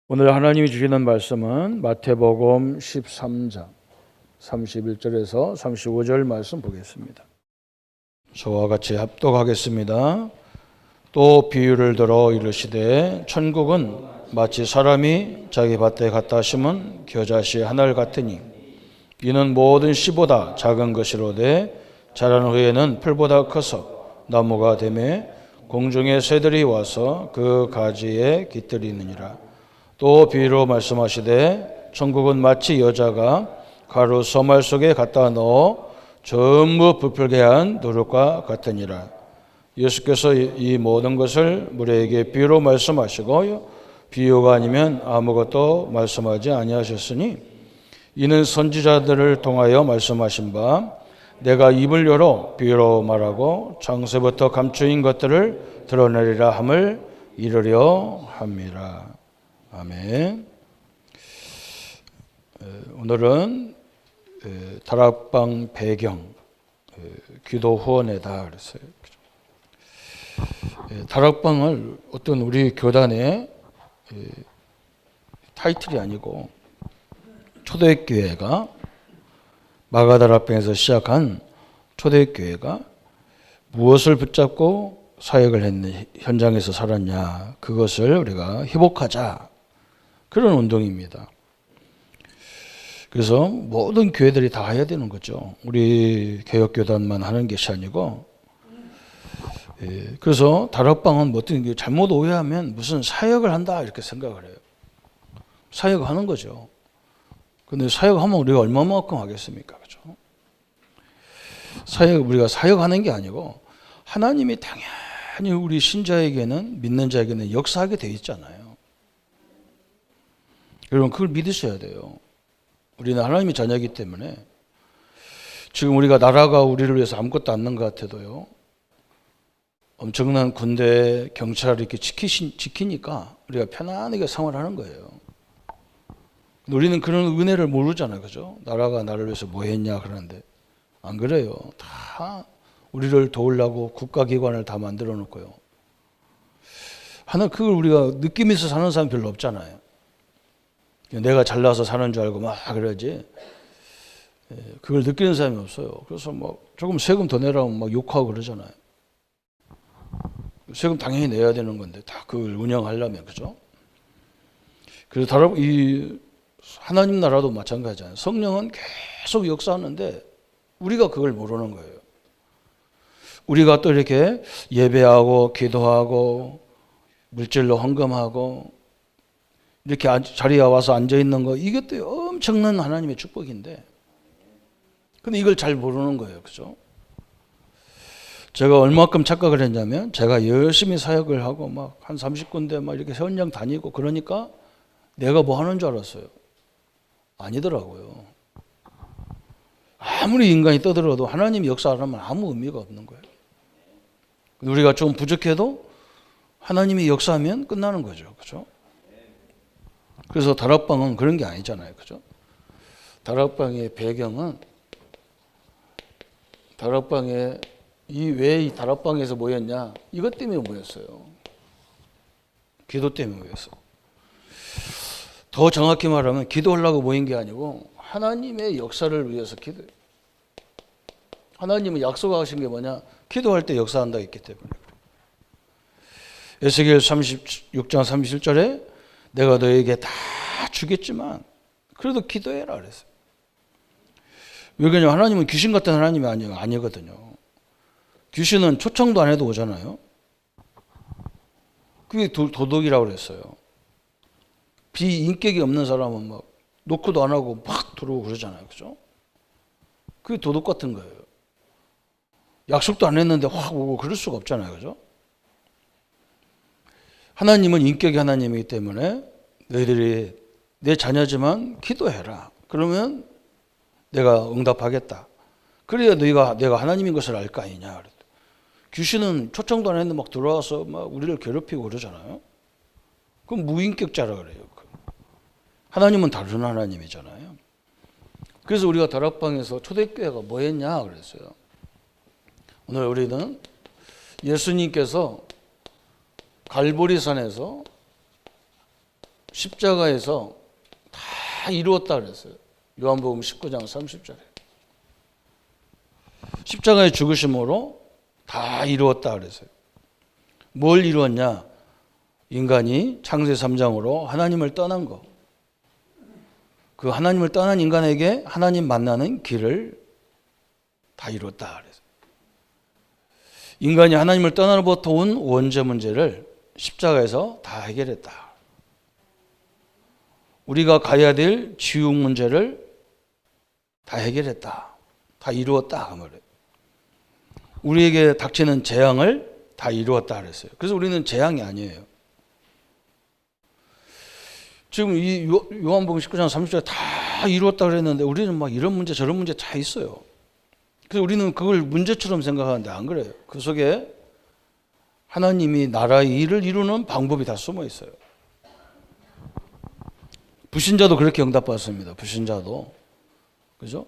오늘 하나님이 주시는 말씀은 마태복음 13장 31절에서 35절 말씀 보겠습니다. 저와 같이 합독하겠습니다. 또 비유를 들어 이르시되 천국은 마치 사람이 자기 밭에 갖다 심은 겨자씨 하나를 같으니 이는 모든 씨보다 작은 것이로되 자란 후에는 풀보다 커서 나무가 되매 공중의 새들이 와서 그 가지에 깃들이느니라. 또 비유로 말씀하시되 천국은 마치 여자가 가루 소말 속에 갖다 넣어 전부 부풀게 한 누룩과 같으니라. 예수께서 이 모든 것을 무리에게 비유로 말씀하시고 비유가 아니면 아무것도 말씀하지 아니하셨으니 이는 선지자들을 통하여 말씀하신 바 내가 입을 열어 비유로 말하고 창세부터 감추인 것들을 드러내리라 함을 이루려 함이라. 아멘. 오늘은 다락방 배경 기도 후원회다 그랬어요. 다락방을 어떤 우리 교단의 타이틀이 아니고 초대교회가 마가다락방에서 시작한 초대교회가 무엇을 붙잡고 사역을 했느냐, 현장에서 살았냐, 그것을 우리가 회복하자. 그런 운동입니다. 그래서 모든 교회들이 다 해야 되는 거죠. 우리 개혁교단만 하는 것이 아니고. 그래서 다락방은 뭐 어떤 게 잘못 오해하면 무슨 사역을 한다 이렇게 생각을 해요. 사역을 하는 거죠. 근데 사역하면 우리가 얼마만큼 하겠습니까? 그죠? 우리가 사역하는 게 아니고 하나님이 당연히 우리 신자에게는, 믿는 자에게는 역사하게 되어 있잖아요. 여러분 그걸 믿으셔야 돼요. 우리는 하나님의 자녀이기 때문에 지금 우리가 나라가 우리를 위해서 아무것도 않는 것 같아도요. 엄청난 군대, 경찰이 이렇게 지키니까 우리가 편안하게 생활하는 거예요. 우리는 그런 은혜를 모르잖아요. 그죠? 나라가 나를 위해서 뭐 했냐 그러는데 안 그래요. 다 우리를 도우려고 국가기관을 다 만들어 놓고요. 하나 그걸 우리가 느끼면서 사는 사람 별로 없잖아요. 내가 잘나서 사는 줄 알고 막 그러지. 그걸 느끼는 사람이 없어요. 그래서 뭐 조금 세금 더 내라면 막 욕하고 그러잖아요. 세금 당연히 내야 되는 건데 다 그걸 운영하려면 그죠? 그래서 이 하나님 나라도 마찬가지잖아요. 성령은 계속 역사하는데 우리가 그걸 모르는 거예요. 우리가 또 이렇게 예배하고 기도하고 물질로 헌금하고 이렇게 자리에 와서 앉아있는 거 이것도 엄청난 하나님의 축복인데 근데 이걸 잘 모르는 거예요. 그죠? 제가 얼마큼 착각을 했냐면 제가 열심히 사역을 하고 막 한 30군데 막 이렇게 현장 다니고 그러니까 내가 뭐 하는 줄 알았어요. 아니더라고요. 아무리 인간이 떠들어도 하나님이 역사 안 하면 아무 의미가 없는 거예요. 우리가 좀 부족해도 하나님이 역사하면 끝나는 거죠. 그죠? 그래서 다락방은 그런 게 아니잖아요. 그죠? 다락방의 배경은 왜 이 다락방에서 모였냐? 이것 때문에 모였어요. 기도 때문에 모였어요. 더 정확히 말하면 기도하려고 모인 게 아니고 하나님의 역사를 위해서 기도해요. 하나님은 약속하신 게 뭐냐? 기도할 때 역사한다 했기 때문에. 에스겔 36장 37절에 내가 너에게 다 주겠지만 그래도 기도해라 그랬어요. 왜 그러냐면 하나님은 귀신 같은 하나님이 아니거든요. 귀신은 초청도 안 해도 오잖아요. 그게 도덕이라고 그랬어요. 비인격이 없는 사람은 막 노크도 안 하고 막 들어오고 그러잖아요. 그죠? 그게 도덕 같은 거예요. 약속도 안 했는데 확 오고 그럴 수가 없잖아요. 그죠? 하나님은 인격이 하나님이기 때문에 너희들이 내 자녀지만 기도해라. 그러면 내가 응답하겠다. 그래야 내가 하나님인 것을 알 거 아니냐. 귀신은 초청도 안 했는데 막 들어와서 막 우리를 괴롭히고 그러잖아요. 그럼 무인격자라 그래요. 하나님은 다른 하나님이잖아요. 그래서 우리가 다락방에서 초대교회가 뭐 했냐 그랬어요. 오늘 우리는 예수님께서 갈보리산에서 십자가에서 다 이루었다 그랬어요. 요한복음 19장 30절에. 십자가의 죽으심으로 다 이루었다 그랬어요. 뭘 이루었냐? 인간이 창세기 3장으로 하나님을 떠난 거. 그 하나님을 떠난 인간에게 하나님 만나는 길을 다 이뤘다 그랬어요. 인간이 하나님을 떠나로부터 온 원죄 문제를 십자가에서 다 해결했다. 우리가 가야 될 지옥 문제를 다 해결했다. 다 이루었다 그 말이에요. 우리에게 닥치는 재앙을 다 이루었다 그랬어요. 그래서 우리는 재앙이 아니에요. 지금 이 요한복음 19장 30절에 다 이루었다 그랬는데 우리는 막 이런 문제 저런 문제 다 있어요. 그래서 우리는 그걸 문제처럼 생각하는데 안 그래요. 그 속에 하나님이 나라의 일을 이루는 방법이 다 숨어 있어요. 불신자도 그렇게 응답받습니다. 불신자도. 그죠?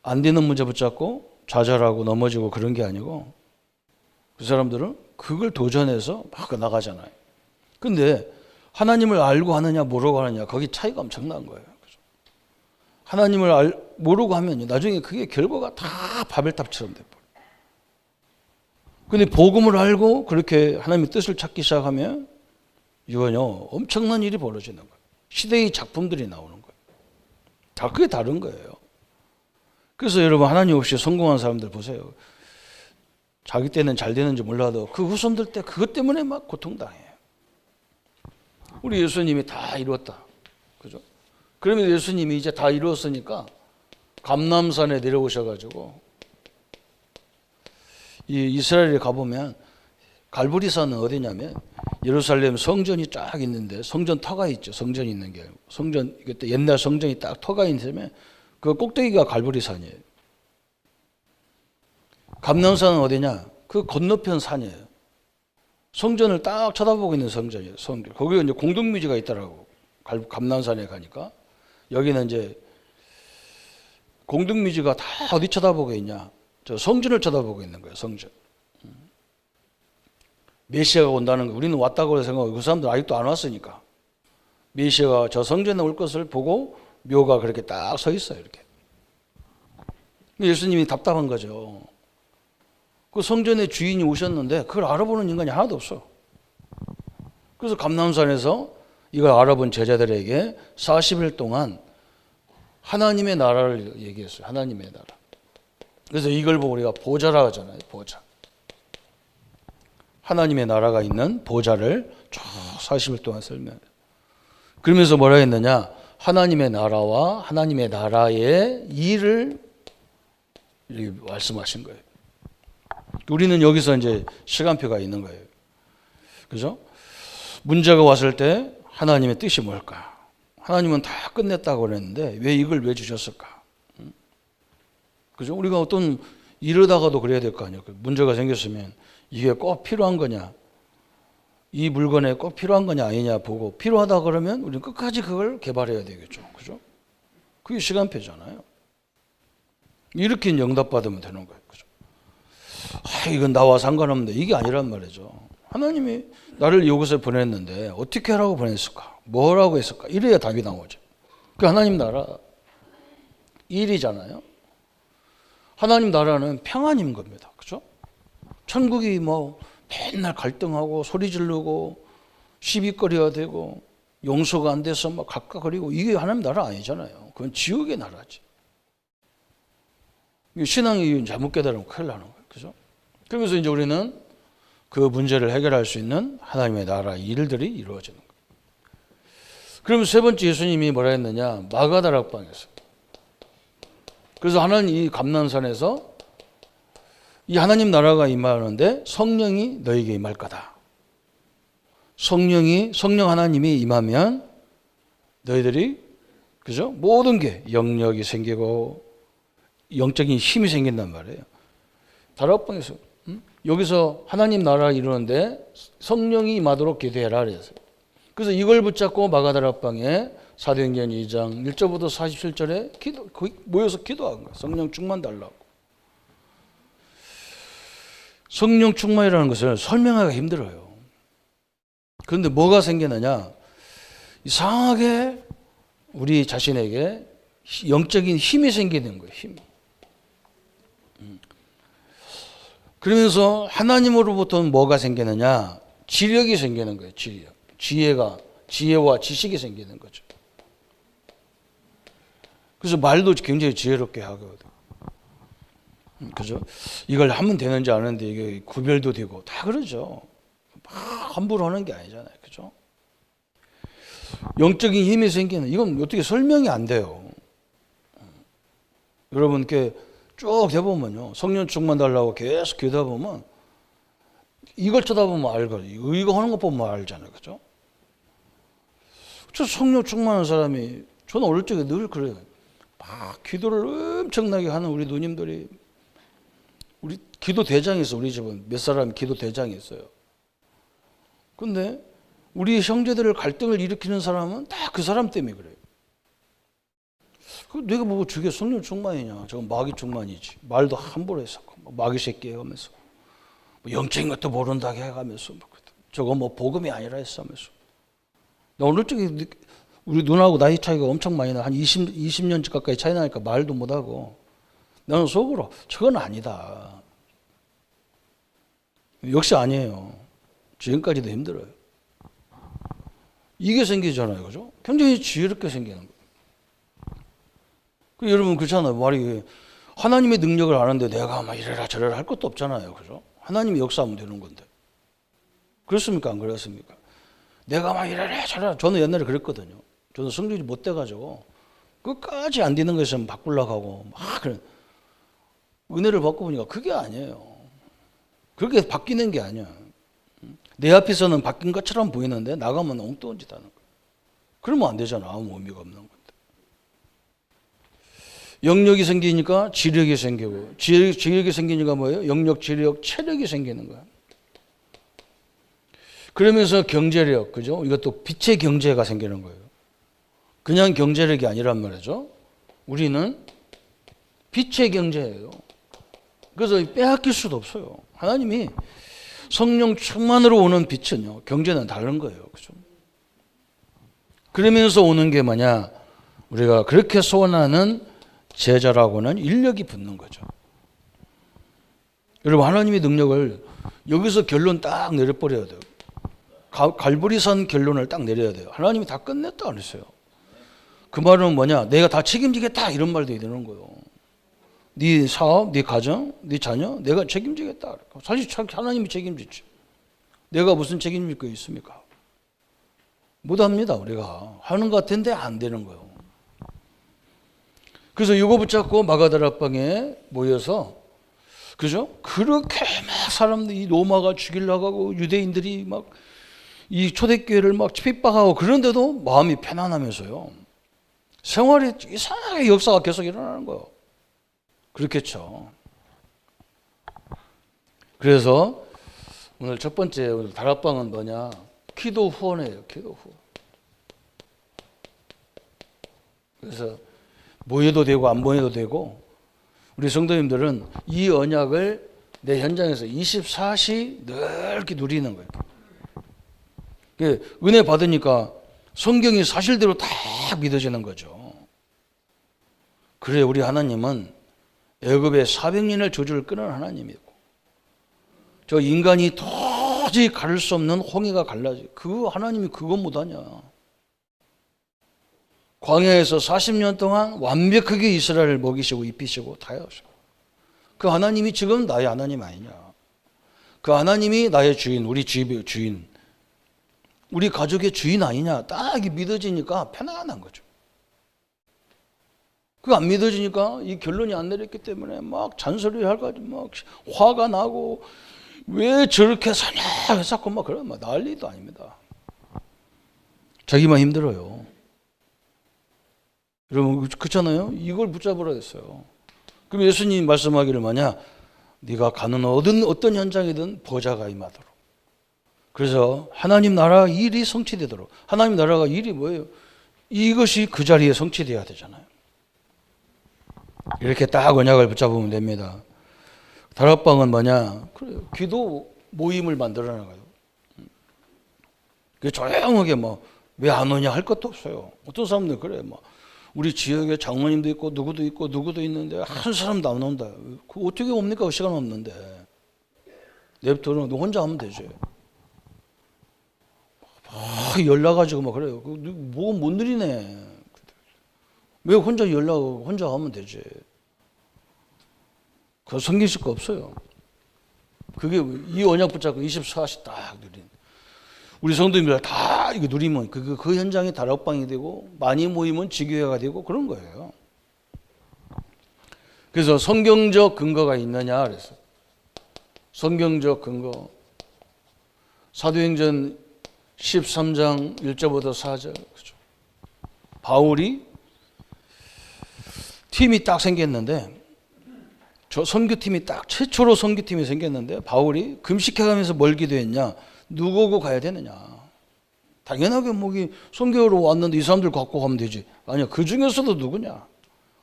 안 되는 문제 붙잡고 좌절하고 넘어지고 그런 게 아니고 그 사람들은 그걸 도전해서 막 나가잖아요. 근데 하나님을 알고 하느냐 모르고 하느냐 거기 차이가 엄청난 거예요. 그죠? 하나님을 모르고 하면 나중에 그게 결과가 다 바벨탑처럼 돼버려요. 근데 복음을 알고 그렇게 하나님의 뜻을 찾기 시작하면 이건요 엄청난 일이 벌어지는 거예요. 시대의 작품들이 나오는 거예요. 다 그게 다른 거예요. 그래서 여러분 하나님 없이 성공한 사람들 보세요. 자기 때는 잘 되는지 몰라도 그 후손들 때 그것 때문에 막 고통당해요. 우리 예수님이 다 이루었다. 그죠? 그러면 예수님이 이제 다 이루었으니까 감람산에 내려오셔가지고 이 이스라엘에 가보면 갈보리산은 어디냐면 예루살렘 성전이 쫙 있는데 성전 터가 있죠. 성전이 있는 게 성전 그때 옛날 성전이 딱 터가 있으면 그 꼭대기가 갈보리산이에요. 감람산은 어디냐? 그 건너편 산이에요. 성전을 딱 쳐다보고 있는 성전이에요. 성전. 거기에 이제 공동묘지가 있더라고. 감람산에 가니까 여기는 이제 공동묘지가 다 어디 쳐다보고 있냐? 저 성전을 쳐다보고 있는 거예요. 성전. 메시아가 온다는 거 우리는 왔다고 생각하고 그 사람들 아직도 안 왔으니까 메시아가 저 성전에 올 것을 보고 묘가 그렇게 딱 서 있어요. 이렇게. 예수님이 답답한 거죠. 그 성전의 주인이 오셨는데 그걸 알아보는 인간이 하나도 없어. 그래서 감람산에서 이걸 알아본 제자들에게 40일 동안 하나님의 나라를 얘기했어요. 하나님의 나라. 그래서 이걸 보고 우리가 보좌라 하잖아요. 보좌. 하나님의 나라가 있는 보좌를 쭉 40일 동안 설명해요. 그러면서 뭐라 했느냐? 하나님의 나라와 하나님의 나라의 일을 이렇게 말씀하신 거예요. 우리는 여기서 이제 시간표가 있는 거예요. 그죠? 문제가 왔을 때 하나님의 뜻이 뭘까? 하나님은 다 끝냈다고 그랬는데 왜 이걸 왜 주셨을까? 그죠? 우리가 어떤 이러다가도 그래야 될 거 아니에요. 문제가 생겼으면 이게 꼭 필요한 거냐? 이 물건에 꼭 필요한 거냐 아니냐 보고 필요하다 그러면 우리는 끝까지 그걸 개발해야 되겠죠. 그죠? 그게 시간표잖아요. 이렇게 응답받으면 되는 거예요. 그죠? 이건 나와 상관없는데 이게 아니란 말이죠. 하나님이 나를 이곳에 보냈는데 어떻게 하라고 보냈을까? 뭐라고 했을까? 이래야 답이 나오죠. 그 하나님 나라 일이잖아요. 하나님 나라는 평안인 겁니다. 그죠? 천국이 뭐 맨날 갈등하고 소리 지르고 시비거리가 되고 용서가 안 돼서 막 각각거리고 이게 하나님 나라 아니잖아요. 그건 지옥의 나라지. 신앙이 잘못 깨달으면 큰일 나는 거예요. 그죠? 그러면서 이제 우리는 그 문제를 해결할 수 있는 하나님의 나라 일들이 이루어지는 거예요. 그러면 세 번째 예수님이 뭐라 했느냐? 마가다락방에서. 그래서 하나님 이 감람산에서 이 하나님 나라가 임하는데 성령이 너에게 임할 거다. 성령 하나님이 임하면 너희들이 그죠? 모든 게 영역이 생기고 영적인 힘이 생긴단 말이에요. 다락방에서 여기서 하나님 나라 이루는데 성령이 임하도록 기도해라 그랬어요. 그래서 이걸 붙잡고 마가다락방에 사도행전 2장 1절부터 47절에 거기 모여서 기도한 거예요. 성령 충만 달라고. 성령 충만이라는 것을 설명하기가 힘들어요. 그런데 뭐가 생기느냐? 이상하게 우리 자신에게 영적인 힘이 생기는 거예요. 힘. 그러면서 하나님으로부터는 뭐가 생기느냐? 지력이 생기는 거예요. 지력. 지혜와 지식이 생기는 거죠. 그래서 말도 굉장히 지혜롭게 하거든요. 그죠? 이걸 하면 되는지 아는데 이게 구별도 되고 다 그러죠. 막 함부로 하는 게 아니잖아요. 그죠? 영적인 힘이 생기는, 이건 어떻게 설명이 안 돼요. 여러분께 쭉 해보면요. 성령 충만 달라고 계속 기도하 보면 이걸 쳐다보면 알거든요. 이거 하는 것 보면 알잖아요. 그죠? 저 성령 충만한 사람이, 저는 어릴 적에 늘 그래요. 막 기도를 엄청나게 하는 우리 누님들이, 우리 기도 대장이 있어. 우리 집은 몇 사람이 기도 대장이 있어요. 근데 우리 형제들을 갈등을 일으키는 사람은 다 그 사람 때문에 그래요. 내가 보고 저게 성령 충만이냐? 저건 마귀 충만이지. 말도 함부로 했었고, 마귀 새끼 해가면서, 영적인 것도 모른다고 해가면서, 저거 복음이 아니라 했으면서. 나 오늘 쪽에 우리 누나하고 나이 차이가 엄청 많이 나. 한 20년 가까이 차이 나니까 말도 못하고, 나는 속으로 저건 아니다. 역시 아니에요. 지금까지도 힘들어요. 이게 생기잖아요. 그죠? 굉장히 지혜롭게 생기는 거예요. 여러분 그렇잖아요. 말이 하나님의 능력을 아는데 내가 막 이래라 저래라 할 것도 없잖아요. 그죠? 하나님이 역사하면 되는 건데. 그렇습니까? 안 그렇습니까? 내가 막 이래라 저래라. 저는 옛날에 그랬거든요. 저는 성질이 못 돼가지고 끝까지 안 되는 것을 바꾸려고 하고 막 그런, 은혜를 받고 보니까 그게 아니에요. 그렇게 바뀌는 게 아니야. 내 앞에서는 바뀐 것처럼 보이는데 나가면 엉뚱한 짓 하는 거야. 그러면 안 되잖아. 아무 의미가 없는 건데. 영역이 생기니까 지력이 생기고, 지력이 생기니까 뭐예요? 영역, 지력, 체력이 생기는 거야. 그러면서 경제력, 그죠? 이것도 빛의 경제가 생기는 거예요. 그냥 경제력이 아니란 말이죠. 우리는 빛의 경제예요. 그래서 빼앗길 수도 없어요. 하나님이 성령 충만으로 오는 빛은요, 경제는 다른 거예요. 그죠? 그러면서 오는 게 뭐냐? 우리가 그렇게 소원하는 제자라고는 인력이 붙는 거죠. 여러분, 하나님의 능력을 여기서 결론 딱 내려버려야 돼요. 갈보리산 결론을 딱 내려야 돼요. 하나님이 다 끝냈다 그랬어요. 그 말은 뭐냐? 내가 다 책임지겠다 이런 말도 해야 되는 거예요. 네 사업, 네 가정, 네 자녀 내가 책임지겠다. 사실 하나님이 책임지지. 내가 무슨 책임질 거 있습니까? 못합니다. 우리가 하는 것 같은데 안 되는 거예요. 그래서 이거 붙잡고 마가다락방에 모여서, 그죠? 그렇게 막 사람들이 로마가 죽이려고 하고 유대인들이 막 이 초대교회를 막 핍박하고 그런데도 마음이 편안하면서요. 생활이 이상하게 역사가 계속 일어나는 거예요. 그렇겠죠. 그래서 오늘 첫 번째 오늘 다락방은 뭐냐? 기도 후원이에요. 기도 후원. 그래서 모여도 되고 안 모여도 되고, 우리 성도님들은 이 언약을 내 현장에서 24시 늘 이렇게 누리는 거예요. 은혜 받으니까 성경이 사실대로 다 믿어지는 거죠. 그래, 우리 하나님은 애굽의 400년의 저주를 끊은 하나님이고, 저 인간이 도저히 가를 수 없는 홍해가 갈라지, 그 하나님이 그것 못하냐. 광야에서 40년 동안 완벽하게 이스라엘을 먹이시고 입히시고 다 하시고, 그 하나님이 지금 나의 하나님 아니냐. 그 하나님이 나의 주인, 우리 집의 주인, 우리 가족의 주인 아니냐. 딱 믿어지니까 편안한 거죠. 그거 안 믿어지니까 이 결론이 안 내렸기 때문에 막 잔소리 할까지 막 화가 나고, 왜 저렇게 사냐 해서 막 그러면 막 난리도 아닙니다. 자기만 힘들어요. 여러분 그렇잖아요. 이걸 붙잡으라 했어요. 그럼 예수님 말씀하기를 뭐냐? 네가 가는 어떤 현장이든 보좌가 임하도록. 그래서 하나님 나라 일이 성취되도록. 하나님 나라가 일이 뭐예요? 이것이 그 자리에 성취되어야 되잖아요. 이렇게 딱 언약을 붙잡으면 됩니다. 다락방은 뭐냐? 그래요. 기도 모임을 만들어 나가요. 조용하게 뭐 왜 안 오냐 할 것도 없어요. 어떤 사람들 그래. 막 우리 지역에 장로님도 있고 누구도 있는데 한 사람도 안 온다. 그 어떻게 옵니까? 시간 없는데. 냅두는 혼자 하면 되지. 연락가지고 막 그래요. 뭐가 못 느리네. 왜 혼자 혼자 하면 되지. 그거 섬기실 거 없어요. 그게 이 언약 붙잡고 24시 딱 누린. 우리 성도님들 다 이거 누리면 그 현장이 다락방이 되고 많이 모이면 지교회가 되고 그런 거예요. 그래서 성경적 근거가 있느냐 그래서 성경적 근거 사도행전 13장 1절부터 4절 그렇죠. 바울이 팀이 딱 생겼는데 저 선교팀이 딱 최초로 선교팀이 생겼는데 바울이 금식해가면서 뭘 기도했냐? 누구고 가야 되느냐? 당연하게 뭐기 선교로 왔는데 이 사람들 갖고 가면 되지. 아니야. 그 중에서도 누구냐?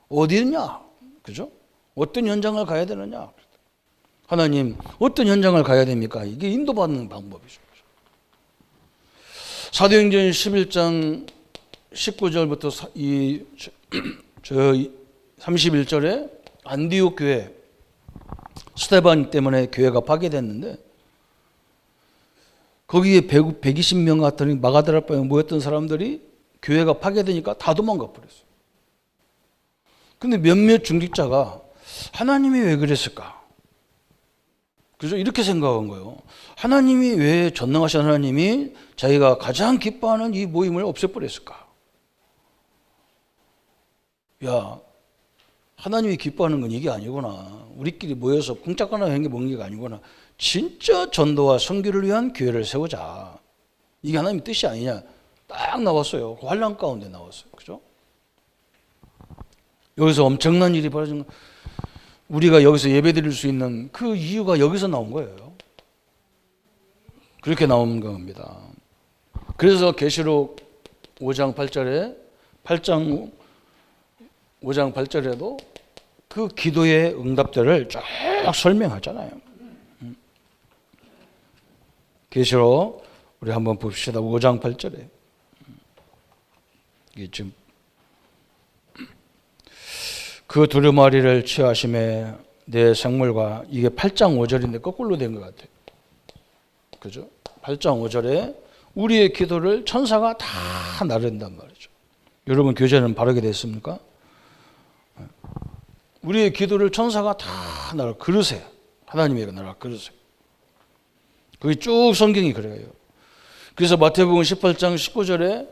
어디 있냐? 그죠? 어떤 현장을 가야 되느냐? 하나님 어떤 현장을 가야 됩니까? 이게 인도받는 방법이죠. 사도행전 11장 19절부터 31절에 안디옥 교회 스데반 때문에 교회가 파괴됐는데 거기에 120명 같은 마가다락방에 모였던 사람들이 교회가 파괴되니까 다 도망가 버렸어요. 근데 몇몇 중직자가 하나님이 왜 그랬을까? 그죠? 이렇게 생각한 거예요. 하나님이 왜 전능하신 하나님이 자기가 가장 기뻐하는 이 모임을 없애버렸을까? 야, 하나님이 기뻐하는 건 이게 아니구나. 우리끼리 모여서 쿵짝거나 하는 게 먹는 게 아니구나. 진짜 전도와 선교를 위한 교회를 세우자. 이게 하나님의 뜻이 아니냐. 딱 나왔어요. 그 환란 가운데 나왔어요. 그죠? 여기서 엄청난 일이 벌어진 거. 우리가 여기서 예배 드릴 수 있는 그 이유가 여기서 나온 거예요. 그렇게 나온 겁니다. 그래서 계시록 5장 8절에 5장 8절에도 그 기도의 응답들을 쫙 설명하잖아요. 계시록 우리 한번 봅시다. 5장 8절에 이게 지금 그 두루마리를 취하심에 내 생물과 이게 8장 5절인데 거꾸로 된 것 같아요. 그죠? 8장 5절에 우리의 기도를 천사가 다 나른단 말이죠. 여러분 교제는 바르게 됐습니까? 우리의 기도를 천사가 다 나를 그러세요. 하나님의 나라 그러세요. 그게 쭉 성경이 그래요. 그래서 마태복음 18장 19절에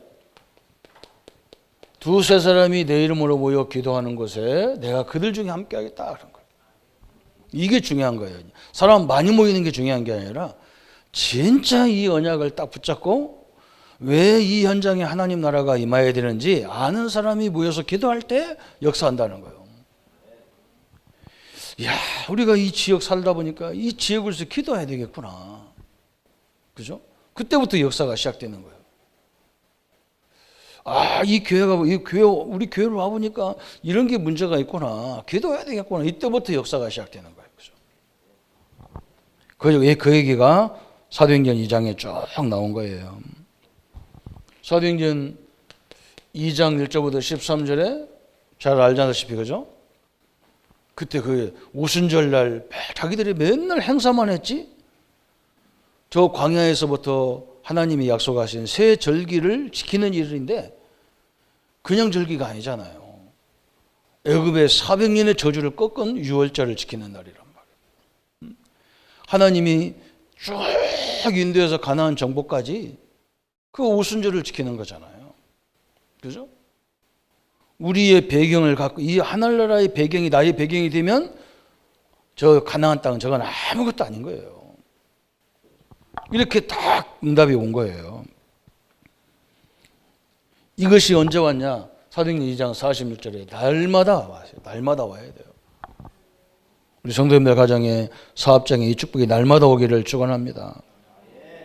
두세 사람이 내 이름으로 모여 기도하는 곳에 내가 그들 중에 함께 하겠다 그런 거예요. 이게 중요한 거예요. 사람 많이 모이는 게 중요한 게 아니라 진짜 이 언약을 딱 붙잡고 왜 이 현장에 하나님 나라가 임해야 되는지 아는 사람이 모여서 기도할 때 역사한다는 거예요. 이야, 우리가 이 지역 살다 보니까 이 지역을 위해서 기도해야 되겠구나. 그죠? 그때부터 역사가 시작되는 거예요. 아, 이 교회, 우리 교회로 와보니까 이런 게 문제가 있구나. 기도해야 되겠구나. 이때부터 역사가 시작되는 거예요. 그죠? 그 얘기가 사도행전 2장에 쭉 나온 거예요. 사도행전 2장 1절부터 13절에 잘 알다시피, 그죠? 그때 그 오순절날 자기들이 맨날 행사만 했지? 저 광야에서부터 하나님이 약속하신 새 절기를 지키는 일인데 그냥 절기가 아니잖아요. 애굽의 400년의 저주를 꺾은 유월절을 지키는 날이란 말이에요. 하나님이 쭉 인도에서 가나안 정복까지 그 오순절을 지키는 거잖아요. 그죠? 우리의 배경을 갖고 이 하늘나라의 배경이 나의 배경이 되면 저 가나안 땅은 저건 아무것도 아닌 거예요. 이렇게 딱 응답이 온 거예요. 이것이 언제 왔냐? 사도행전 2장 46절에 날마다 와요. 날마다 와야 돼요. 우리 성도님들 가정에 사업장에 이 축복이 날마다 오기를 축원합니다.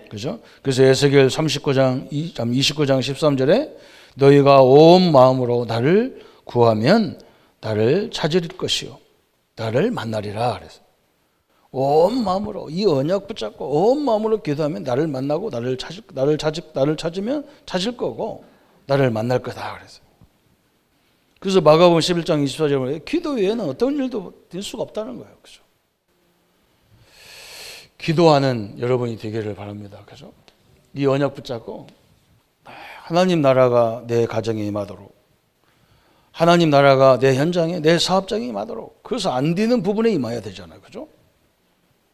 그죠? 그래서 에스겔 29장 13절에 너희가 온 마음으로 나를 구하면 나를 찾을 것이요 나를 만나리라 그래서 온 마음으로 이 언약 붙잡고 온 마음으로 기도하면 나를 만나고 나를 찾으면 찾을 거고 나를 만날 거다 그랬어요. 그래서 마가복음 11장 24절에 기도 외에는 어떤 일도 될 수가 없다는 거예요. 그죠? 기도하는 여러분이 되기를 바랍니다. 그죠? 이 언약 붙잡고 하나님 나라가 내 가정에 임하도록, 하나님 나라가 내 현장에, 내 사업장에 임하도록. 그래서 안 되는 부분에 임해야 되잖아요. 그죠?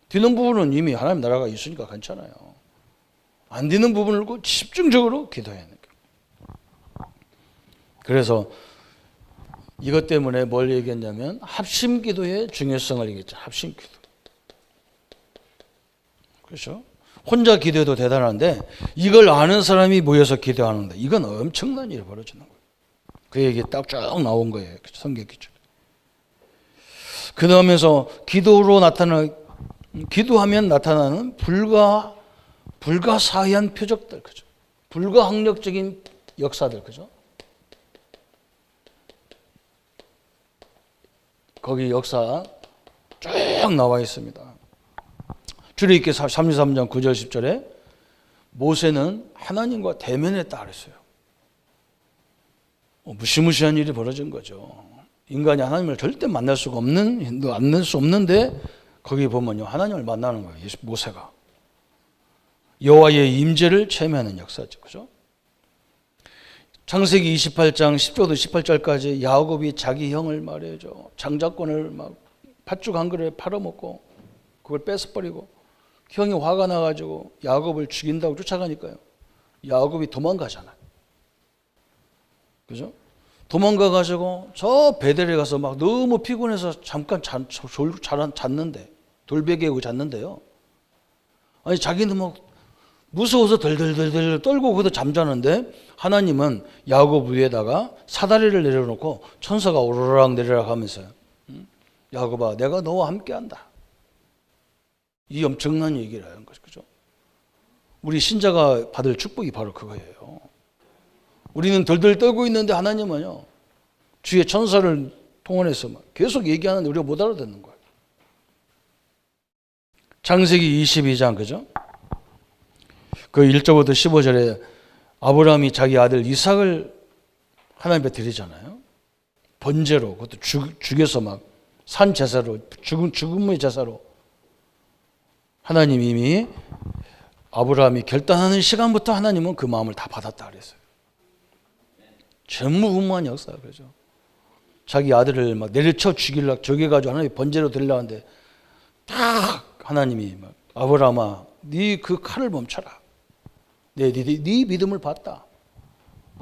되는 부분은 이미 하나님 나라가 있으니까 괜찮아요. 안 되는 부분을 집중적으로 기도해야 돼요. 그래서 이것 때문에 뭘 얘기했냐면 합심 기도의 중요성을 얘기했죠. 합심 기도. 그렇죠? 혼자 기도해도 대단한데 이걸 아는 사람이 모여서 기도하는데 이건 엄청난 일이 벌어지는 거예요. 그 얘기 딱 쭉 나온 거예요. 성경 기준. 그다음에서 기도하면 나타나는 불가사의한 표적들, 그죠? 불가항력적인 역사들, 그죠? 거기 역사 쭉 나와 있습니다. 출애굽기 33장 9절 10절에 모세는 하나님과 대면했다 그랬어요. 무시무시한 일이 벌어진 거죠. 인간이 하나님을 절대 만날 수가 없는데 거기 보면요 하나님을 만나는 거예요. 모세가 여호와의 임재를 체험하는 역사죠. 그죠? 창세기 28장 10절부터 18절까지 야곱이 자기 형을 말해줘 장자권을 막 팥죽 한 그릇에 팔아먹고 그걸 뺏어버리고 형이 화가 나가지고 야곱을 죽인다고 쫓아가니까요. 야곱이 도망가잖아요. 그죠? 도망가가지고 저 베델에 가서 막 너무 피곤해서 잠깐 잤는데 돌베개고 잤는데요. 아니 자기는 막 무서워서 덜덜덜덜 떨고 거기서 잠자는데 하나님은 야곱 위에다가 사다리를 내려놓고 천사가 오르락 내리락 하면서 야곱아 내가 너와 함께한다. 이 엄청난 얘기를 하는 거죠. 그죠? 우리 신자가 받을 축복이 바로 그거예요. 우리는 덜덜 떨고 있는데 하나님은요 주의 천사를 통원해서 계속 얘기하는데 우리가 못 알아듣는 거예요. 창세기 22장 그죠? 그 1절부터 15절에 아브라함이 자기 아들 이삭을 하나님께 드리잖아요. 번제로 그것도 죽여서 막 산 제사로 죽음의 제사로 하나님 이미 아브라함이 결단하는 시간부터 하나님은 그 마음을 다 받았다 그랬어요. 전무후무한 역사 그죠? 자기 아들을 막 내려쳐 죽여가지고 하나님 번제로 드리려고 하는데 딱 하나님이 막 아브라함아 네 그 칼을 멈춰라. 네 믿음을 봤다.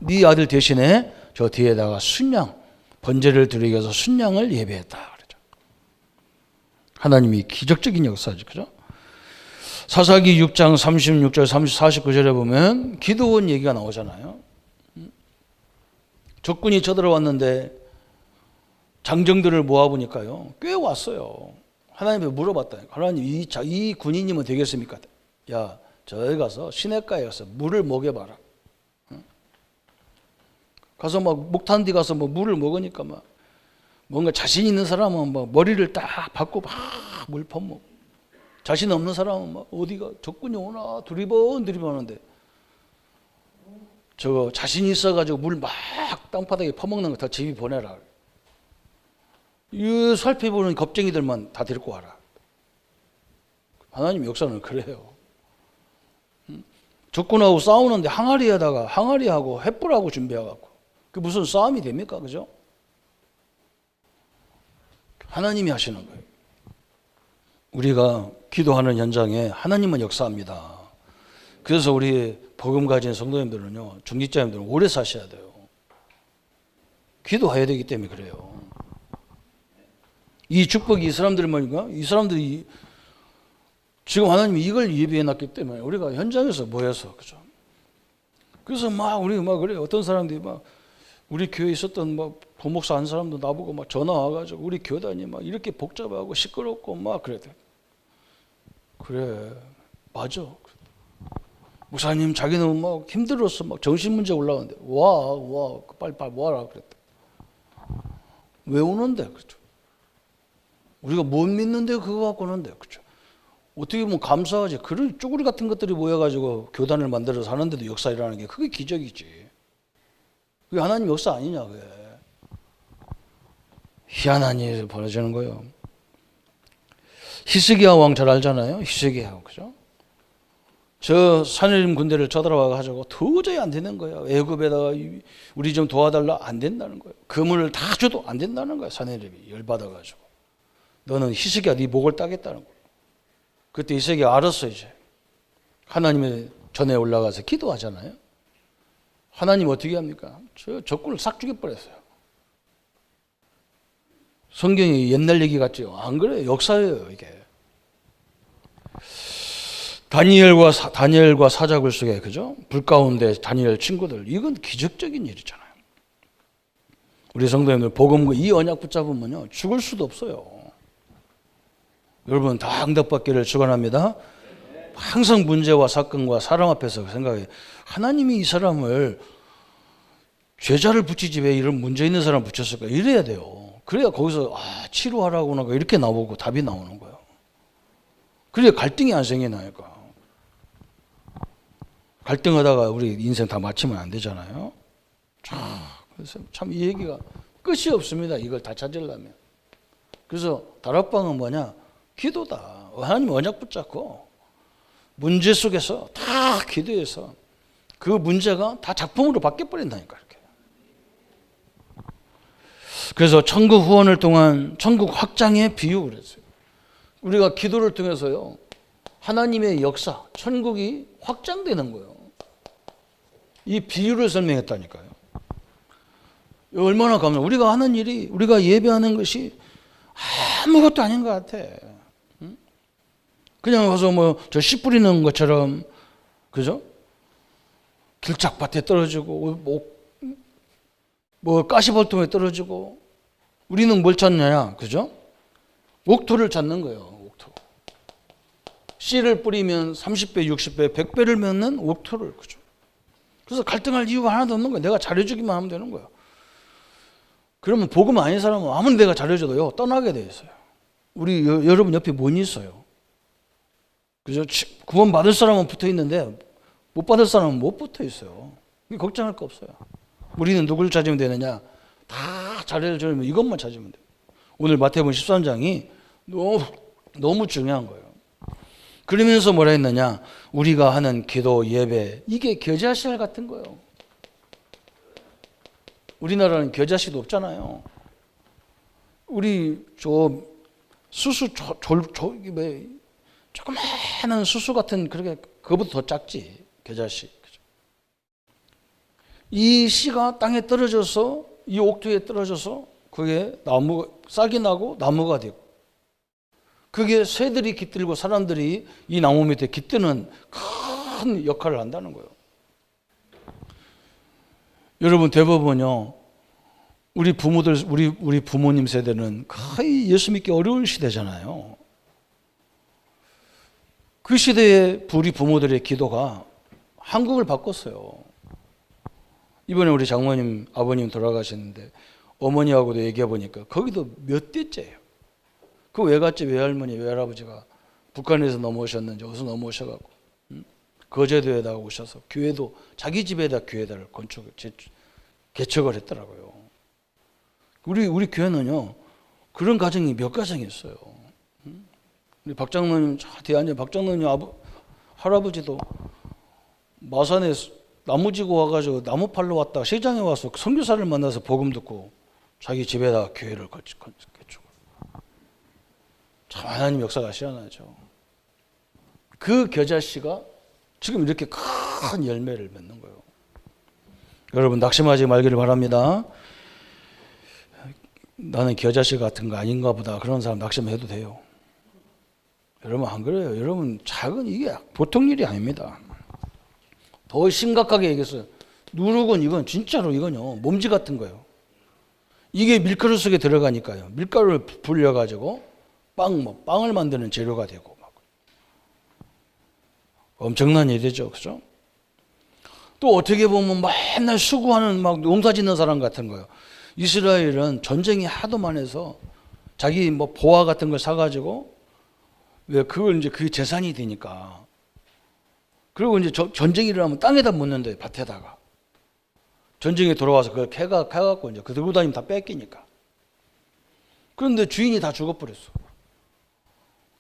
네 아들 대신에 저 뒤에다가 순양 번제를 드리기 위해서 순양을 예배했다 그러죠. 하나님이 기적적인 역사죠. 그죠? 사사기 6장 36절 49절에 보면 기드온 얘기가 나오잖아요. 적군이 쳐들어왔는데 장정들을 모아보니까요 꽤 왔어요. 하나님께 물어봤다. 하나님 이 군인이면 되겠습니까? 야 저기 가서 시냇가에 가서 물을 먹여봐라. 가서 막 목탄 뒤 가서 뭐 물을 먹으니까 막 뭔가 자신 있는 사람은 막 머리를 딱 받고 막 물 퍼먹고 자신 없는 사람은 막 어디가 적군이 오나 두리번 하는데 저거 자신 있어가지고 물 막 땅바닥에 퍼먹는 거 다 집이 보내라. 이 살펴보는 겁쟁이들만 다 데리고 와라. 하나님 역사는 그래요. 적군하고 싸우는데 항아리하고 횃불하고 준비해갖고 그 무슨 싸움이 됩니까? 그죠? 하나님이 하시는 거예요. 우리가 기도하는 현장에 하나님은 역사합니다. 그래서 우리 복음 가진 성도님들은요, 중직자님들은 오래 사셔야 돼요. 기도해야 되기 때문에 그래요. 이 축복이 이 사람들이 지금 하나님이 이걸 예비해 놨기 때문에 우리가 현장에서 모여서 그죠. 그래서 우리 그래요. 어떤 사람들이 우리 교회에 있었던 부목사 한 사람도 나보고 전화 와가지고 우리 교단이 이렇게 복잡하고 시끄럽고 그래. 그래 맞아. 목사님 자기는 힘들어서 정신 문제 올라오는데 와 빨리 와라 그랬대. 왜 오는데 그죠? 우리가 못 믿는데 그거 갖고 오는데 그죠? 어떻게 보면 감사하지. 그런 쭈구리 같은 것들이 모여가지고 교단을 만들어서 하는데도 역사 일어나는 게 그게 기적이지. 그게 하나님 역사 아니냐 그게. 희한한 일이 벌어지는 거예요. 히스기야 왕 잘 알잖아요. 히스기야, 그죠? 저 사내림 군대를 쳐들어와가지고 도저히 안 되는 거야. 애굽에다가 우리 좀 도와달라, 안 된다는 거예요. 금을 다 줘도 안 된다는 거야. 사내림이 열받아가지고. 너는 히스기야 네 목을 따겠다는 거야. 그때 히스기야 알았어. 이제 하나님의 전에 올라가서 기도하잖아요. 하나님 어떻게 합니까? 저 적군을 싹 죽여버렸어요. 성경이 옛날 얘기 같죠? 안 그래요. 역사예요 이게. 다니엘과 사자굴 속에, 그죠? 불 가운데 다니엘 친구들, 이건 기적적인 일이잖아요. 우리 성도님들 복음 이 언약 붙잡으면요 죽을 수도 없어요. 여러분 다 응답받기를 축원합니다. 항상 문제와 사건과 사람 앞에서 생각해. 하나님이 이 사람을 죄자를 붙이지 왜 이런 문제 있는 사람 붙였을까? 이래야 돼요. 그래야 거기서 치료하라고나 이렇게 나오고 답이 나오는 거예요. 그래야 갈등이 안 생기나니까. 갈등하다가 우리 인생 다 마치면 안 되잖아요. 그래서 참 이 얘기가 끝이 없습니다. 이걸 다 찾으려면. 그래서 다락방은 뭐냐? 기도다. 하나님 언약 붙잡고 문제 속에서 다 기도해서 그 문제가 다 작품으로 바뀌어버린다니까 이렇게. 그래서 천국 후원을 통한 천국 확장의 비유 그랬어요. 우리가 기도를 통해서요 하나님의 역사, 천국이 확장되는 거예요. 이 비유를 설명했다니까요. 얼마나 감사해요. 우리가 하는 일이, 우리가 예배하는 것이 아무것도 아닌 것 같아. 그냥 가서 저 씨 뿌리는 것처럼, 그죠? 길짝밭에 떨어지고, 가시벌통에 떨어지고, 우리는 뭘 찾느냐, 그죠? 옥토를 찾는 거예요, 옥토. 씨를 뿌리면 30배, 60배, 100배를 맺는 옥토를, 그죠? 그래서 갈등할 이유가 하나도 없는 거예요. 내가 잘해주기만 하면 되는 거예요. 그러면 복음 아닌 사람은 아무리 내가 잘해줘도요, 떠나게 돼 있어요. 우리 여러분 옆에 뭔 있어요? 그죠? 구원 받을 사람은 붙어 있는데, 못 받을 사람은 못 붙어 있어요. 걱정할 거 없어요. 우리는 누구를 찾으면 되느냐? 다 잘해주면 이것만 찾으면 돼요. 오늘 마태복음 13장이 너무 중요한 거예요. 그러면서 뭐라 했느냐? 우리가 하는 기도, 예배, 이게 겨자씨알 같은 거예요. 우리나라는 겨자씨도 없잖아요. 우리 조그마한 수수 같은 그거보다 더 작지, 겨자씨. 이 씨가 땅에 떨어져서 이 옥토에 떨어져서 그게 싹이 나고 나무가 되고, 그게 새들이 깃들고 사람들이 이 나무 밑에 깃드는 큰 역할을 한다는 거예요. 여러분 대부분요, 우리 부모들, 우리 부모님 세대는 거의 예수 믿기 어려운 시대잖아요. 그 시대에 우리 부모들의 기도가 한국을 바꿨어요. 이번에 우리 장모님, 아버님 돌아가셨는데 어머니하고도 얘기해 보니까 거기도 몇 대째예요. 그 외갓집, 외할머니, 외할아버지가 북한에서 넘어오셨는지 어디서 넘어오셔갖고 거제도에다가 오셔서 교회도 자기 집에다 교회를 개척을 했더라고요. 우리 교회는요 그런 가정이 몇 가정이 있어요. 우리 박장로님 뒤에 앉아 박장로님 할아버지도 마산에 나무 지고 와가지고 나무 팔러 왔다가 시장에 와서 선교사를 만나서 복음 듣고 자기 집에다 교회를 개척을. 참 하나님 역사가 시원하죠. 그 겨자씨가 지금 이렇게 큰 열매를 맺는 거예요. 여러분 낙심하지 말기를 바랍니다. 나는 겨자씨 같은 거 아닌가 보다 그런 사람 낙심해도 돼요. 여러분 안 그래요. 여러분 이게 보통 일이 아닙니다. 더 심각하게 얘기했어요. 누룩은 이건 진짜로 이건요 몸지 같은 거예요. 이게 밀가루 속에 들어가니까요. 밀가루를 불려가지고 빵을 만드는 재료가 되고 막 엄청난 일이죠, 그죠? 또 어떻게 보면 맨날 수고하는 농사 짓는 사람 같은 거예요. 이스라엘은 전쟁이 하도 많아서 자기 보화 같은 걸 사가지고 왜 그걸 이제 그게 재산이 되니까. 그리고 이제 전쟁이 일어나면 땅에다 묻는데 밭에다가 전쟁에 돌아와서 그걸 캐갖고 이제 그 들고 다니면 다 뺏기니까. 그런데 주인이 다 죽어버렸어.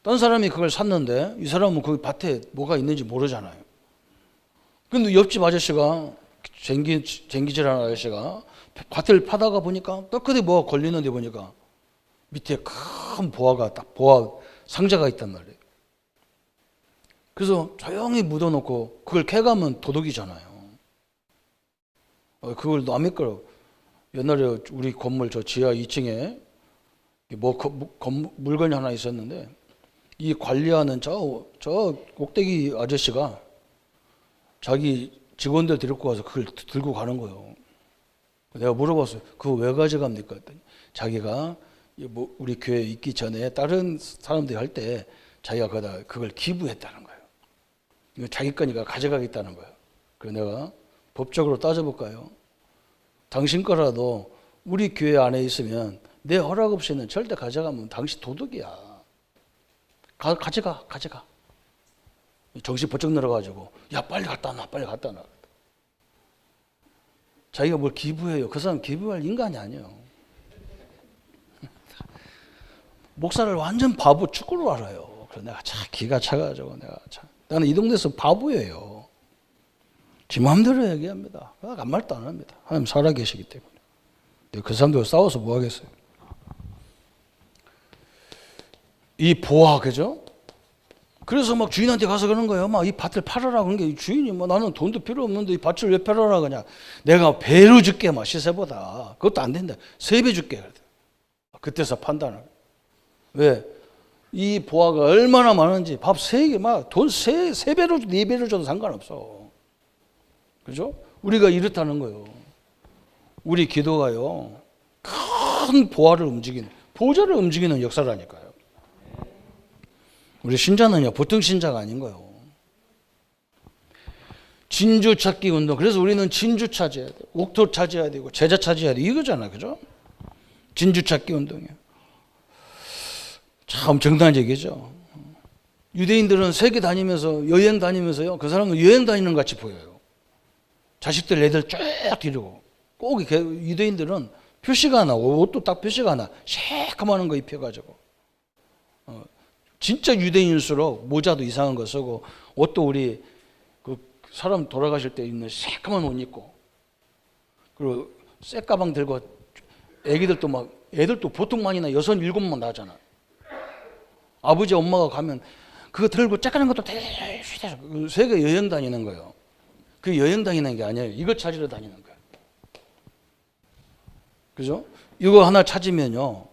딴 사람이 그걸 샀는데 이 사람은 그 밭에 뭐가 있는지 모르잖아요. 근데 옆집 아저씨가 쟁기질하는 아저씨가 밭을 파다가 보니까 떡하니 뭐가 걸리는데 보니까 밑에 큰 보화 상자가 있단 말이에요. 그래서 조용히 묻어놓고 그걸 캐가면 도둑이잖아요. 그걸 남의 걸 옛날에 우리 건물 저 지하 2층에 물건이 하나 있었는데 이 관리하는 저 꼭대기 아저씨가 자기 직원들 데리고 와서 그걸 들고 가는 거예요. 내가 물어봤어요. 그거 왜 가져갑니까? 했더니 자기가 우리 교회 있기 전에 다른 사람들이 할 때 자기가 그걸 기부했다는 거예요. 이거 자기 거니까 가져가겠다는 거예요. 그래서 내가 법적으로 따져볼까요? 당신 거라도 우리 교회 안에 있으면 내 허락 없이는 절대 가져가면 당신 도둑이야. 가져가. 정신 번쩍 늘어가지고 야 빨리 갖다 놔. 자기가 뭘 기부해요. 그 사람 기부할 인간이 아니에요. 목사를 완전 바보 축구로 알아요. 그래서 내가 기가 차가지고 나는 이 동네에서 바보예요. 지 마음대로 얘기합니다. 아무 말도 안 합니다. 하나님 살아계시기 때문에. 그 사람들과 싸워서 뭐 하겠어요. 이 보아, 그죠? 그래서 막 주인한테 가서 그러는 거예요. 막 이 밭을 팔아라. 그런 게 주인이 나는 돈도 필요 없는데 이 밭을 왜 팔아라 그냥. 내가 배로 줄게 시세보다. 그것도 안 된다. 3배 줄게. 그때서 판단을. 왜? 이 보아가 얼마나 많은지 밥 3개 돈 3배로 4배로 줘도 상관없어. 그죠? 우리가 이렇다는 거예요. 우리 기도가요. 큰 보아를 보좌를 움직이는 역사라니까요. 우리 신자는요, 보통 신자가 아닌 거예요. 진주 찾기 운동. 그래서 우리는 진주 찾아야 돼. 옥토 찾아야 되고, 제자 찾아야 돼. 이거잖아요. 그죠? 진주 찾기 운동이에요. 참 엄청난 얘기죠. 유대인들은 세계 다니면서, 여행 다니면서요, 그 사람은 여행 다니는 것 같이 보여요. 자식들, 애들 쫙 데리고. 꼭 유대인들은 표시가 하나, 옷도 딱 표시가 하나, 새까만 거 입혀가지고. 진짜 유대인일수록 모자도 이상한 거 쓰고 옷도 우리 그 사람 돌아가실 때 입는 새까만 옷 입고 그리고 쇠가방 들고 애들도 보통 많이 나 6, 7만 나잖아. 아버지 엄마가 가면 그거 들고 쬐까는 것도 세계 여행 다니는 거예요. 그 여행 다니는 게 아니에요. 이거 찾으러 다니는 거예요. 그죠? 이거 하나 찾으면요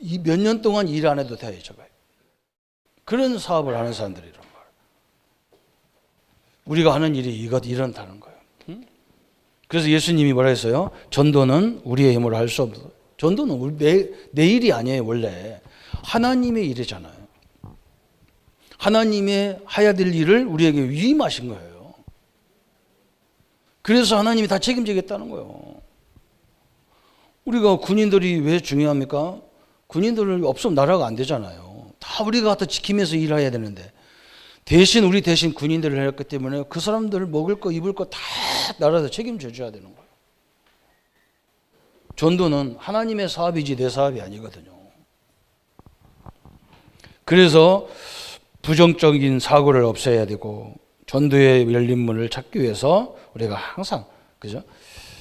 이 몇 년 동안 일 안 해도 돼요. 저거. 그런 사업을 하는 사람들이란 말이에요. 우리가 하는 일이 이런다는 거예요. 그래서 예수님이 뭐라 했어요? 전도는 우리의 힘으로 할 수 없어요. 전도는 내 일이 아니에요. 원래 하나님의 일이잖아요. 하나님의 해야 될 일을 우리에게 위임하신 거예요. 그래서 하나님이 다 책임지겠다는 거예요. 우리가 군인들이 왜 중요합니까? 군인들 없으면 나라가 안 되잖아요. 다 우리가 갖다 지키면서 일해야 되는데 우리 대신 군인들을 했기 때문에 그 사람들 먹을 거 입을 거 다 나라에서 책임져 줘야 되는 거예요. 전도는 하나님의 사업이지 내 사업이 아니거든요. 그래서 부정적인 사고를 없애야 되고 전도의 열린 문을 찾기 위해서 우리가 항상 그죠?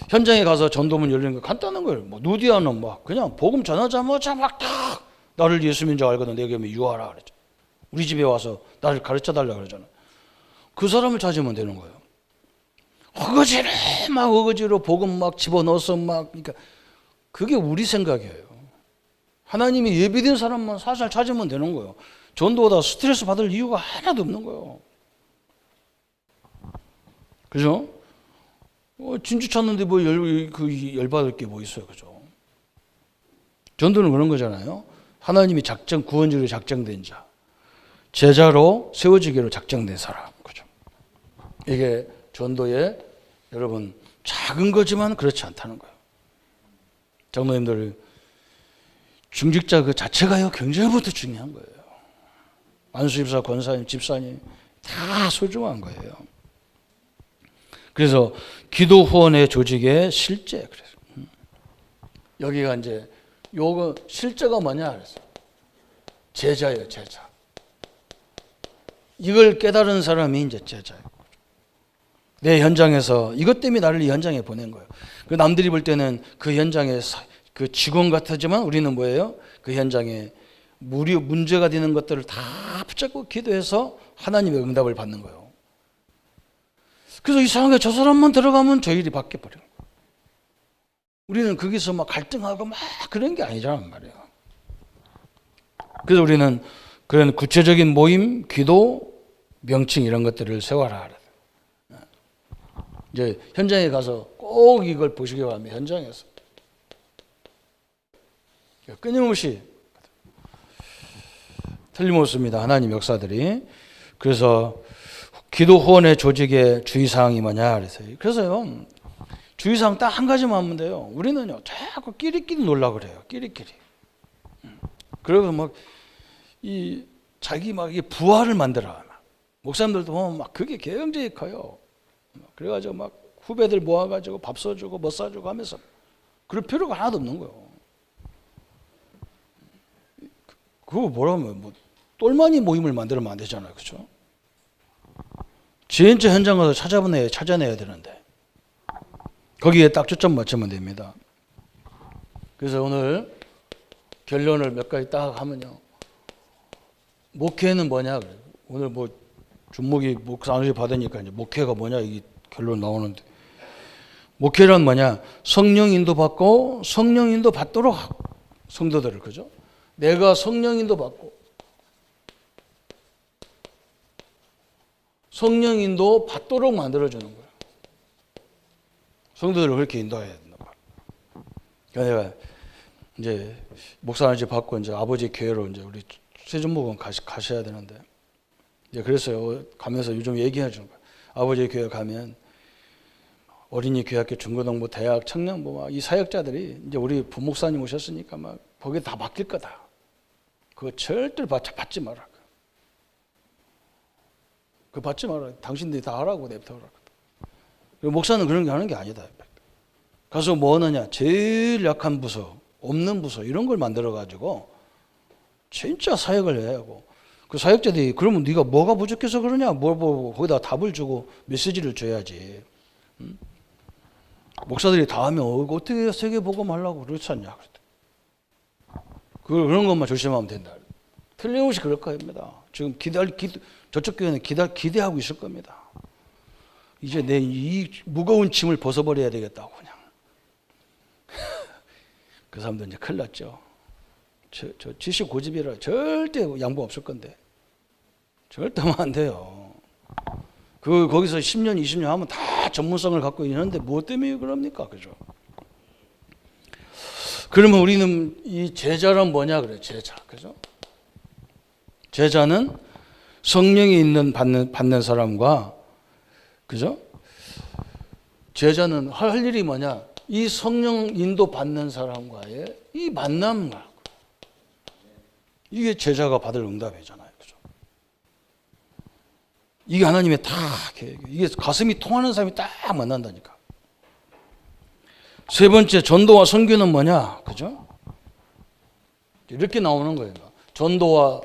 현장에 가서 전도문 열리는 거 간단한 거예요. 누디아는 그냥 복음 전하자마자 딱 나를 예수님인 줄 알거든. 내게 유하라 그랬죠. 우리 집에 와서 나를 가르쳐 달라 그러잖아. 그 사람을 찾으면 되는 거예요. 어거지로 복음 집어넣어서 그러니까 그게 우리 생각이에요. 하나님이 예비된 사람만 살살 찾으면 되는 거예요. 전도하다 스트레스 받을 이유가 하나도 없는 거예요. 그죠? 진주 찾는데 열받을 게 뭐 있어요. 그죠? 전도는 그런 거잖아요. 하나님이 구원주로 작정된 자, 제자로 세워지기로 작정된 사람, 그죠? 이게 전도의 여러분 작은 거지만 그렇지 않다는 거예요. 장로님들 중직자 그 자체가요 굉장히부터 중요한 거예요. 안수집사, 권사님, 집사님 다 소중한 거예요. 그래서 기도 후원의 조직의 실제. 그래서 여기가 이제 요거 실제가 뭐냐 그래서 제자예요, 제자. 이걸 깨달은 사람이 이제 제자예요. 내 현장에서 이것 때문에 나를 이 현장에 보낸 거예요. 그 남들이 볼 때는 그 현장에 그 직원 같았지만 우리는 뭐예요? 그 현장에 문제가 되는 것들을 다 붙잡고 기도해서 하나님의 응답을 받는 거예요. 그래서 이상하게 저 사람만 들어가면 저 일이 바뀌어 버려요. 우리는 거기서 막 갈등하고 막 그런 게 아니잖아요, 말이에요. 그래서 우리는 그런 구체적인 모임, 기도, 명칭 이런 것들을 세워라. 이제 현장에 가서 꼭 이걸 보시기 바랍니다. 현장에서 끊임없이 틀림없습니다. 하나님 역사들이. 그래서 기도 후원의 조직의 주의사항이 뭐냐 그래서요. 주의사항 딱 한 가지만 하면 돼요. 우리는요 자꾸 끼리끼리 놀라 그래요. 끼리끼리. 그리고 막 이 자기 막 이 부활을 만들어. 목사님들도 보면 막 그게 굉장히 커요. 그래가지고 막 후배들 모아가지고 밥 써주고 뭐 사주고 하면서 그럴 필요가 하나도 없는 거예요. 그거 뭐라면 뭐 똘마니 모임을 만들면 안 되잖아요, 그렇죠? 진짜 현장 가서 찾아내야 되는데 거기에 딱 초점 맞추면 됩니다. 그래서 오늘 결론을 몇 가지 딱 하면요. 목회는 뭐냐 그래요. 오늘 뭐 준목이 목사님 받으니까 이제 목회가 뭐냐 이 결론 나오는데 목회란 뭐냐? 성령 인도 받고 성령 인도 받도록 성도들을 그죠? 내가 성령 인도 받고 성령 인도 받도록 만들어주는 거예요. 성도들을 그렇게 인도해야 된다. 그러니까 내가 이제 목사님 이제 받고 이제 아버지 교회로 이제 우리 세종목은 가셔야 되는데 이제 그래서요 가면서 요즘 얘기해 주는 거예요. 아버지 교회 가면 어린이 교회학교 중고등부 대학 청년부 막 이 사역자들이 이제 우리 부목사님 오셨으니까 막 거기에 다 맡길 거다. 그거 절대로 받지 마라. 그거 받지 마라. 당신들이 다 하라고 내버려라. 목사는 그런 게 하는 게 아니다. 가서 뭐 하느냐? 제일 약한 부서, 없는 부서 이런 걸 만들어 가지고 진짜 사역을 해야 하고 그 사역자들이 그러면 네가 뭐가 부족해서 그러냐? 뭐 거기다 답을 주고 메시지를 줘야지. 목사들이 다 하면 어떻게 세계복음 하려고 그렇지 않냐? 그런 것만 조심하면 된다. 틀림없이 그럴 겁니다. 지금 저쪽 교회는 기대하고 있을 겁니다. 이제 내 이 무거운 짐을 벗어버려야 되겠다고 그냥. 그 사람도 이제 큰일 났죠. 저 79집이라 절대 양보 없을 건데. 절대 하면 안 돼요. 거기서 10년, 20년 하면 다 전문성을 갖고 있는데 무엇 때문에 그럽니까? 그죠? 그러면 우리는 이 제자란 뭐냐 그래, 제자. 그죠? 제자는 성령이 있는 받는 사람과, 그죠? 제자는 할 일이 뭐냐? 이 성령 인도 받는 사람과의 이 만남. 이게 제자가 받을 응답이잖아요. 그죠? 이게 하나님의 다 계획이에요. 이게 가슴이 통하는 사람이 딱 만난다니까. 세 번째, 전도와 선교는 뭐냐? 그죠? 이렇게 나오는 거예요. 전도와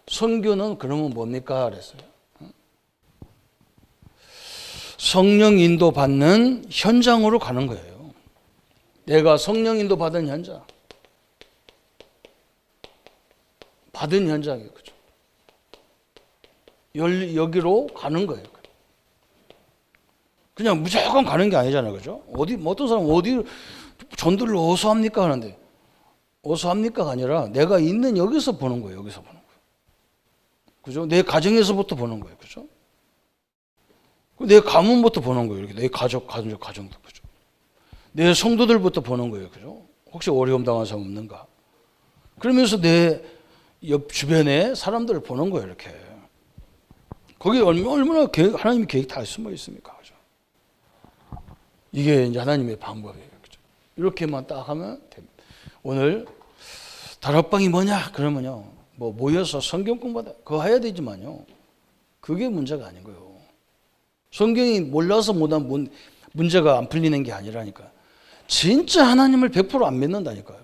선교는 그러면 뭡니까? 그랬어요. 성령 인도 받는 현장으로 가는 거예요. 내가 성령 인도 받은 현장. 받은 현장이에요. 그죠? 여기로 가는 거예요. 그냥 무조건 가는 게 아니잖아요. 그죠? 어떤 사람은 어디 전도를 어디서 합니까? 하는데 어디서 합니까가 아니라 내가 있는 여기서 보는 거예요. 여기서 보는 거예요. 그죠? 내 가정에서부터 보는 거예요. 그죠? 내 가문부터 보는 거예요. 이렇게 내 가정도 그죠? 내 성도들부터 보는 거예요. 그죠? 혹시 어려움 당한 사람 없는가? 그러면서 내 옆 주변에 사람들을 보는 거예요. 이렇게. 거기에 얼마나 하나님의 계획이 다 숨어 있습니까? 그죠? 이게 이제 하나님의 방법이에요. 그죠? 이렇게만 딱 하면 됩니다. 오늘 다락방이 뭐냐? 그러면요. 뭐 모여서 성경 공부하다 그거 해야 되지만요. 그게 문제가 아닌 거예요. 성경이 몰라서 못한 문제가 안 풀리는 게 아니라니까. 진짜 하나님을 100%안 믿는다니까요.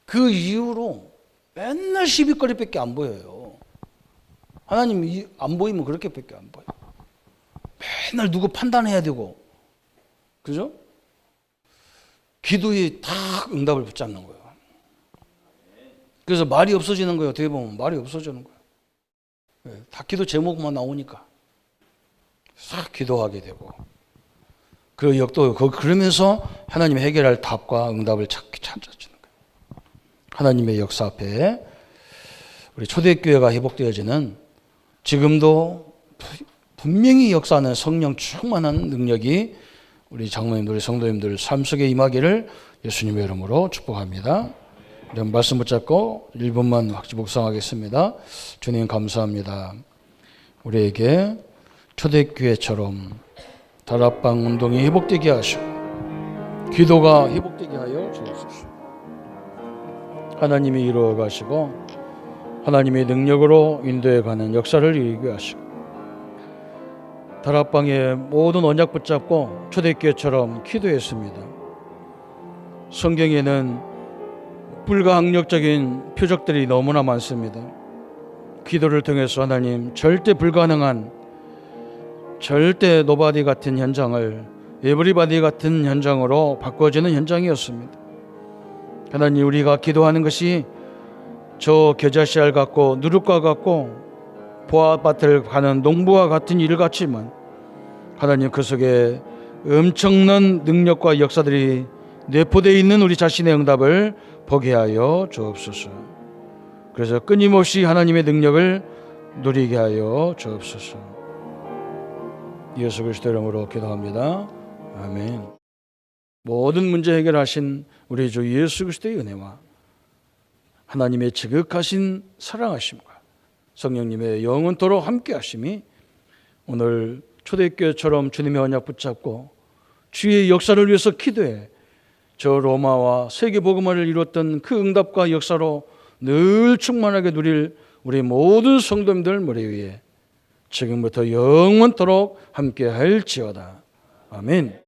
그 이후로 맨날 시비거리밖에 안 보여요. 하나님이 안 보이면 그렇게밖에 안 보여. 맨날 누구 판단해야 되고, 그죠? 기도에 다 응답을 붙잡는 거예요. 그래서 말이 없어지는 거예요. 어떻게 보면 말이 없어지는 거예요. 다 기도 제목만 나오니까 싹 기도하게 되고, 그 역도 그러면서 하나님 해결할 답과 응답을 찾아지는 거예요. 하나님의 역사 앞에 우리 초대교회가 회복되어지는, 지금도 분명히 역사하는 성령 충만한 능력이 우리 장로님들, 우리 성도님들 삶 속에 임하기를 예수님의 이름으로 축복합니다. 이런 말씀 붙잡고 1분만 확지 묵상하겠습니다. 주님 감사합니다. 우리에게 초대교회처럼 다락방 운동이 회복되게 하시고 기도가 회복되게 하여 주옵소서. 하나님이 이루어 가시고 하나님의 능력으로 인도해가는 역사를 이루게 하시고 다락방의 모든 언약 붙잡고 초대교회처럼 기도했습니다. 성경에는 불가항력적인 표적들이 너무나 많습니다. 기도를 통해서 하나님 절대 불가능한, 절대 노바디 같은 현장을 에브리바디 같은 현장으로 바꿔지는 현장이었습니다. 하나님, 우리가 기도하는 것이 저 겨자씨알 같고 누룩과 같고 보아밭을 가는 농부와 같은 일 같지만 하나님, 그 속에 엄청난 능력과 역사들이 내포되어 있는 우리 자신의 응답을 보게 하여 주옵소서. 그래서 끊임없이 하나님의 능력을 누리게 하여 주옵소서. 예수 그리스도 이름으로 기도합니다. 아멘. 모든 문제 해결하신 우리 주 예수 그리스도의 은혜와 하나님의 지극하신 사랑하심과 성령님의 영원토록 함께 하심이 오늘 초대교회처럼 주님의 언약 붙잡고 주의 역사를 위해서 기도해 저 로마와 세계복음화를 이루었던 그 응답과 역사로 늘 충만하게 누릴 우리 모든 성도님들 머리 위에 지금부터 영원토록 함께 할지어다. 아멘.